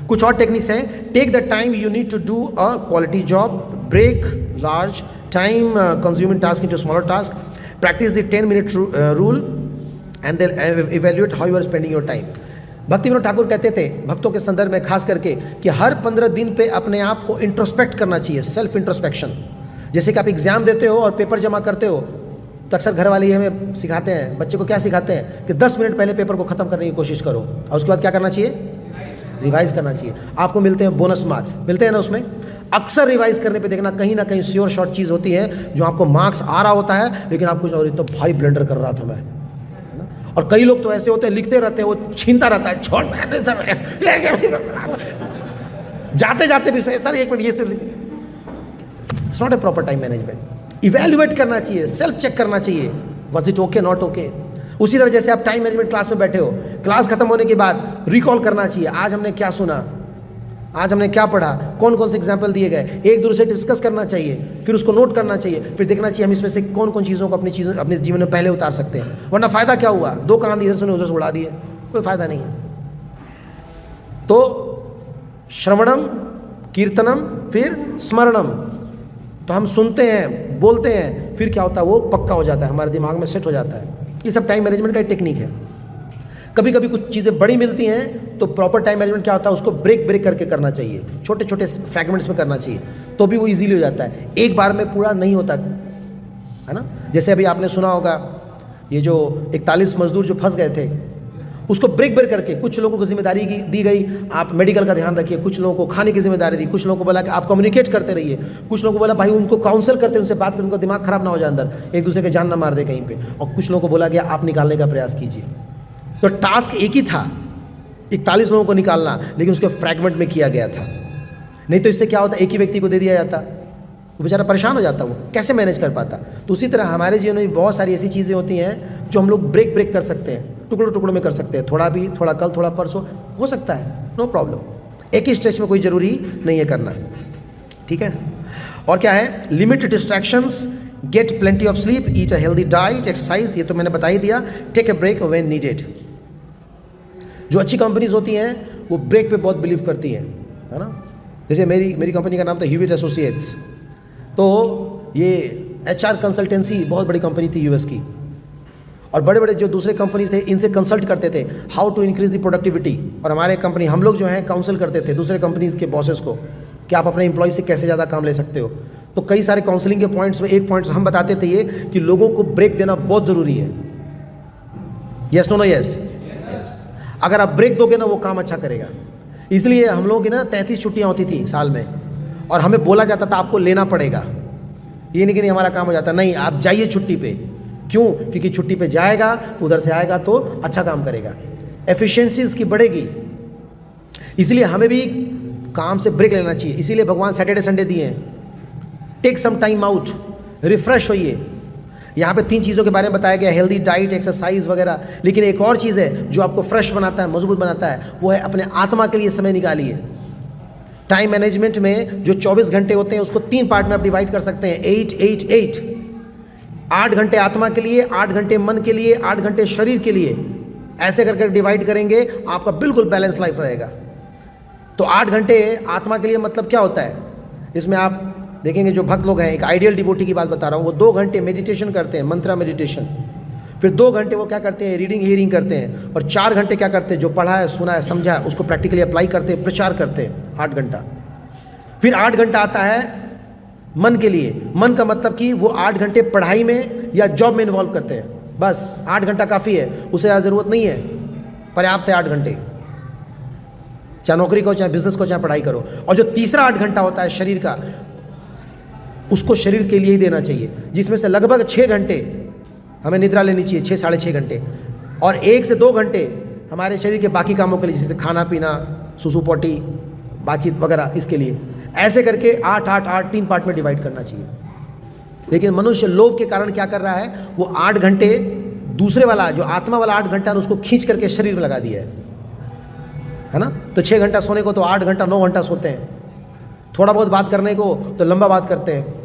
कुछ और टेक्निक्स हैं. Take the time you need to do a quality job, break large time consuming task into smaller task, practice the 10-minute rule and then evaluate how you are spending your time. Bhakti Vinod Thakur कहते थे भक्तों के संदर्भ में खास करके कि हर 15 दिन पे अपने आप को इंट्रोस्पेक्ट करना चाहिए, सेल्फ इंट्रोस्पेक्शन. जैसे कि आप एग्जाम देते हो और पेपर जमा करते हो तो अक्सर घर वाले हमें सिखाते हैं, बच्चे को क्या सिखाते हैं कि 10 मिनट पहले पेपर को ख़त्म करने की कोशिश करो और उसके बाद क्या करना चाहिए, रिवाइज करना चाहिए. आपको मिलते हैं बोनस मार्क्स, मिलते हैं ना उसमें. अक्सर रिवाइज करने पे देखना कहीं ना कहीं श्योर शॉर्ट चीज़ होती है जो आपको मार्क्स आ रहा होता है लेकिन आप कुछ और तो भाई ब्लंडर कर रहा था मैं. और कई लोग तो ऐसे होते हैं लिखते रहते हैं, वो छीनता रहता है, छोड़ जाते जाते भी सर एक मिनट, ये it's not a proper time management. Evaluate करना चाहिए, सेल्फ चेक करना चाहिए, was it okay not okay. उसी तरह जैसे आप टाइम मैनेजमेंट क्लास में बैठे हो, क्लास खत्म होने के बाद रिकॉल करना चाहिए, आज हमने क्या सुना, आज हमने क्या पढ़ा, कौन कौन से एग्जाम्पल दिए गए, एक दूसरे से डिस्कस करना चाहिए, फिर उसको नोट करना चाहिए, फिर देखना चाहिए हम इसमें से कौन कौन चीज़ों को अपने जीवन में पहले उतार सकते हैं. वरना फ़ायदा क्या हुआ, 2 कान इधर सुने उधर से उड़ा दिए, कोई फ़ायदा नहीं है. तो श्रवणम, कीर्तनम, फिर स्मरणम. तो हम सुनते हैं, बोलते हैं, फिर क्या होता है वो पक्का हो जाता है, हमारे दिमाग में सेट हो जाता है. ये सब टाइम मैनेजमेंट का एक टेक्निक है. कभी कभी कुछ चीज़ें बड़ी मिलती हैं तो प्रॉपर टाइम मैनेजमेंट क्या होता है, उसको ब्रेक करके करना चाहिए, छोटे छोटे फ्रैगमेंट्स में करना चाहिए, तो भी वो इजीली हो जाता है. एक बार में पूरा नहीं होता है ना. जैसे अभी आपने सुना होगा ये जो 41 मजदूर जो फंस गए थे, उसको ब्रेक करके कुछ लोगों को जिम्मेदारी दी गई, आप मेडिकल का ध्यान रखिए, कुछ लोगों को खाने की जिम्मेदारी दी, कुछ लोगों को बोला कि आप कम्युनिकेट करते रहिए, कुछ लोगों को बोला भाई उनको काउंसल करते, उनसे बात करें, उनका दिमाग खराब ना हो जाए अंदर, एक दूसरे के जान ना मार दे कहीं पे, और कुछ लोगों को बोला गया आप निकालने का प्रयास कीजिए. तो टास्क एक ही था, 41 लोगों को निकालना, लेकिन उसके फ्रैगमेंट में किया गया था. नहीं तो इससे क्या होता, एक ही व्यक्ति को दे दिया जाता, वो बेचारा परेशान हो जाता, वो कैसे मैनेज कर पाता. तो उसी तरह हमारे जीवन में बहुत सारी ऐसी चीज़ें होती हैं जो हम लोग ब्रेक कर सकते हैं, टुकड़ों टुकड़ों में कर सकते हैं, थोड़ा भी, थोड़ा कल, थोड़ा परसों हो सकता है, नो प्रॉब्लम. एक ही स्ट्रेच में कोई ज़रूरी नहीं है करना, ठीक है. और क्या है, limit distractions, get plenty of sleep, eat a healthy diet, exercise, ये तो मैंने बता ही दिया, take a break when needed. जो अच्छी कंपनीज होती हैं वो ब्रेक पे बहुत बिलीव करती हैं, है ना. जैसे मेरी कंपनी का नाम था ह्यूविट एसोसिएट्स. तो ये HR कंसल्टेंसी बहुत बड़ी कंपनी थी यूएस की, और बड़े बड़े जो दूसरे कंपनीज थे इनसे कंसल्ट करते थे how to increase the productivity. और हमारे कंपनी, हम लोग जो हैं काउंसिल करते थे दूसरे कंपनीज के बॉसेस को कि आप अपने एम्प्लॉय से कैसे ज़्यादा काम ले सकते हो. तो कई सारे काउंसलिंग के पॉइंट्स में एक पॉइंट हम बताते थे ये कि लोगों को ब्रेक देना बहुत ज़रूरी है. Yes no no yes. अगर आप ब्रेक दोगे ना वो काम अच्छा करेगा. इसलिए हम लोगों की ना 33 छुट्टियाँ होती थी साल में, और हमें बोला जाता था आपको लेना पड़ेगा, ये नहीं कि नहीं हमारा काम हो जाता, नहीं आप जाइए छुट्टी पे. क्यों? क्योंकि छुट्टी पे जाएगा, उधर से आएगा तो अच्छा काम करेगा, एफिशिएंसी इसकी बढ़ेगी. इसलिए हमें भी काम से ब्रेक लेना चाहिए. इसीलिए भगवान सैटरडे संडे दिए हैं. Take some time out, refresh होइए. यहाँ पे 3 चीज़ों के बारे में बताया गया, हेल्दी डाइट, एक्सरसाइज वगैरह. लेकिन एक और चीज़ है जो आपको फ्रेश बनाता है, मजबूत बनाता है, वो है अपने आत्मा के लिए समय निकालिए. टाइम मैनेजमेंट में जो 24 घंटे होते हैं उसको 3 पार्ट में आप डिवाइड कर सकते हैं, 8-8-8. 8 घंटे आत्मा के लिए, 8 घंटे मन के लिए, 8 घंटे शरीर के लिए. ऐसे करके डिवाइड करेंगे आपका बिल्कुल बैलेंस लाइफ रहेगा. तो 8 घंटे आत्मा के लिए मतलब क्या होता है, इसमें आप देखेंगे जो भक्त लोग हैं, एक आइडियल डिवोटी की बात बता रहा हूँ, वो 2 घंटे मेडिटेशन करते हैं, मंत्रा मेडिटेशन. फिर 2 घंटे वो क्या करते हैं, रीडिंग हियरिंग करते हैं. और 4 घंटे क्या करते हैं, जो पढ़ा है, सुना है, समझा है, उसको प्रैक्टिकली अप्लाई करते हैं, प्रचार करते हैं 8 घंटा. फिर 8 घंटा आता है मन के लिए. मन का मतलब कि वो 8 घंटे पढ़ाई में या जॉब में इन्वॉल्व करते हैं. बस 8 घंटा काफ़ी है, उससे ज़्यादा ज़रूरत नहीं है, पर्याप्त है 8 घंटे. चाहे नौकरी करो, चाहे बिजनेस करो, चाहे पढ़ाई करो. और जो तीसरा 8 घंटा होता है शरीर का, उसको शरीर के लिए ही देना चाहिए, जिसमें से लगभग 6 घंटे हमें निद्रा लेनी चाहिए, 6-6.5 घंटे. और 1 से 2 घंटे हमारे शरीर के बाकी कामों के लिए, जैसे खाना पीना, सुसु पोटी, बातचीत वगैरह, इसके लिए. ऐसे करके 8-8-8 3 पार्ट में डिवाइड करना चाहिए. लेकिन मनुष्य लोभ के कारण क्या कर रहा है, वो 8 घंटे दूसरे वाला जो आत्मा वाला 8 घंटा उसको खींच करके शरीर में लगा दिया है ना. तो 6 घंटा सोने को तो 8 घंटा 9 घंटा सोते हैं. थोड़ा बहुत बात करने को तो लंबा बात करते हैं.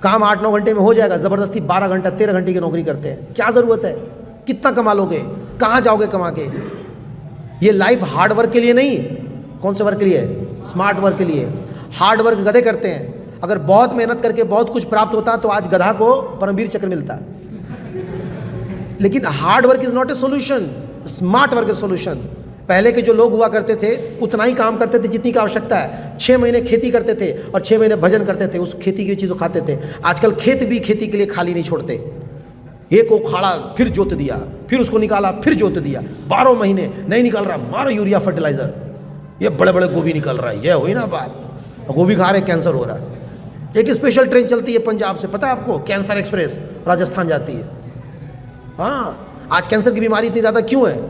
काम 8-9 घंटे में हो जाएगा, ज़बरदस्ती 12 घंटा 13 घंटे की नौकरी करते हैं. क्या ज़रूरत है, कितना कमा लोगे, कहाँ जाओगे कमा के. ये लाइफ हार्ड वर्क के लिए नहीं, कौन से वर्क के लिए? स्मार्ट वर्क के लिए। हार्ड वर्क गधे करते हैं। अगर बहुत मेहनत करके बहुत कुछ प्राप्त होता तो आज गधा को परमवीर चक्र मिलता। लेकिन hard work is not a solution, smart work is solution. पहले के जो लोग हुआ करते थे उतना ही काम करते थे जितनी की आवश्यकता है। 6 महीने खेती करते थे और 6 महीने भजन करते थे, उस खेती की चीज़ खाते थे। आजकल खेत भी खेती के लिए खाली नहीं छोड़ते। एक उखाड़ा, फिर जोत दिया, फिर उसको निकाला, फिर जोत दिया। 12 महीने नहीं निकल रहा, मारो यूरिया फर्टिलाइजर। ये बड़े बड़े गोभी निकल रहा है, ये हुई ना बात। गोभी खा रहे कैंसर हो रहा है। एक स्पेशल ट्रेन चलती है पंजाब से, पता है आपको? कैंसर एक्सप्रेस राजस्थान जाती है। हाँ, आज कैंसर की बीमारी इतनी ज़्यादा क्यों है?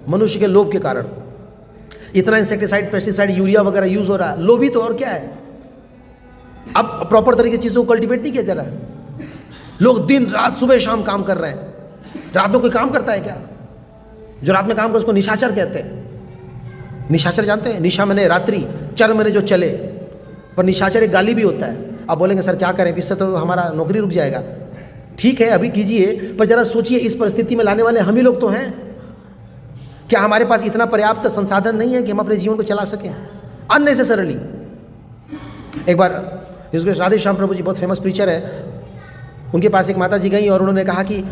मनुष्य के लोभ के कारण। इतना इंसेक्टिसाइड, पेस्टिसाइड, यूरिया वगैरह यूज हो रहा है। लोभी तो और क्या है। अब प्रॉपर तरीके से चीज़ों को कल्टीवेट नहीं किया जा रहा है। लोग दिन रात सुबह शाम काम कर रहे हैं। रात में कोई काम करता है क्या? जो रात में काम कर उसको निशाचर कहते हैं। निशाचर जानते हैं? निशा मैंने रात्रि, चर मैंने जो चले। पर निशाचर एक गाली भी होता है। आप बोलेंगे सर क्या करें, इससे तो हमारा नौकरी रुक जाएगा। ठीक है, अभी कीजिए, पर जरा सोचिए इस परिस्थिति में लाने वाले हम ही लोग तो हैं। क्या हमारे पास इतना पर्याप्त संसाधन नहीं है कि हम अपने जीवन को चला सकें अननेसेसरली? एक बार जिसको राधे श्याम प्रभु जी बहुत फेमस प्रीचर है, उनके पास एक माता जी गई और उन्होंने कहा कि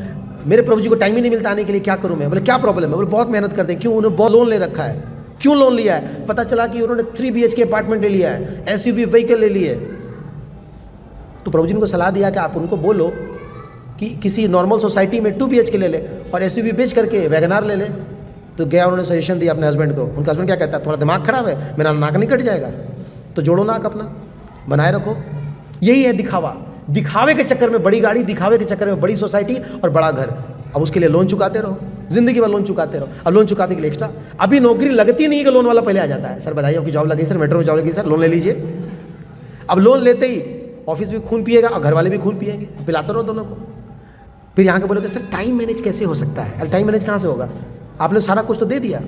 मेरे प्रभु जी को टाइम ही नहीं मिलता आने के लिए, क्या करूं मैं? बोले क्या प्रॉब्लम है? बोले बहुत मेहनत करते हैं। क्यों? उन्होंने बहुत लोन ले रखा है। क्यों लोन लिया है? पता चला कि उन्होंने 3 BHK अपार्टमेंट ले लिया है, SUV व्हीकल ले लिए। तो प्रभु जी ने उनको सलाह दिया कि आप उनको बोलो कि किसी नॉर्मल सोसाइटी में 2 BHK ले ले और SUV बेच करके वैगनार ले ले। तो गया, उन्होंने सजेशन दिया अपने हस्बैंड को। उनका हस्बैंड क्या कहता है? तुम्हारा दिमाग खराब है, मेरा नाक नहीं कट जाएगा? तो जोड़ो नाक अपना, बनाए रखो। यही है दिखावा। दिखावे के चक्कर में बड़ी गाड़ी, दिखावे के चक्कर में बड़ी सोसाइटी और बड़ा घर। अब उसके लिए लोन चुकाते रहो, जिंदगी भर लोन चुकाते रहो। अब लोन चुकाने के लिए एक्स्ट्रा, अभी नौकरी लगती नहीं है कि लोन वाला पहले आ जाता है। सर बधाई, आपकी जॉब लगी सर, मेट्रो में जॉब लगी सर, लोन ले लीजिए। अब लोन लेते ही ऑफिस भी खून पिएगा और घर वाले भी खून पिएंगे, पिलाते रहो दोनों को। फिर यहाँ के बोलोगे सर टाइम मैनेज कैसे हो सकता है? अरे टाइम मैनेज कहाँ से होगा? आपने सारा कुछ तो दे दिया।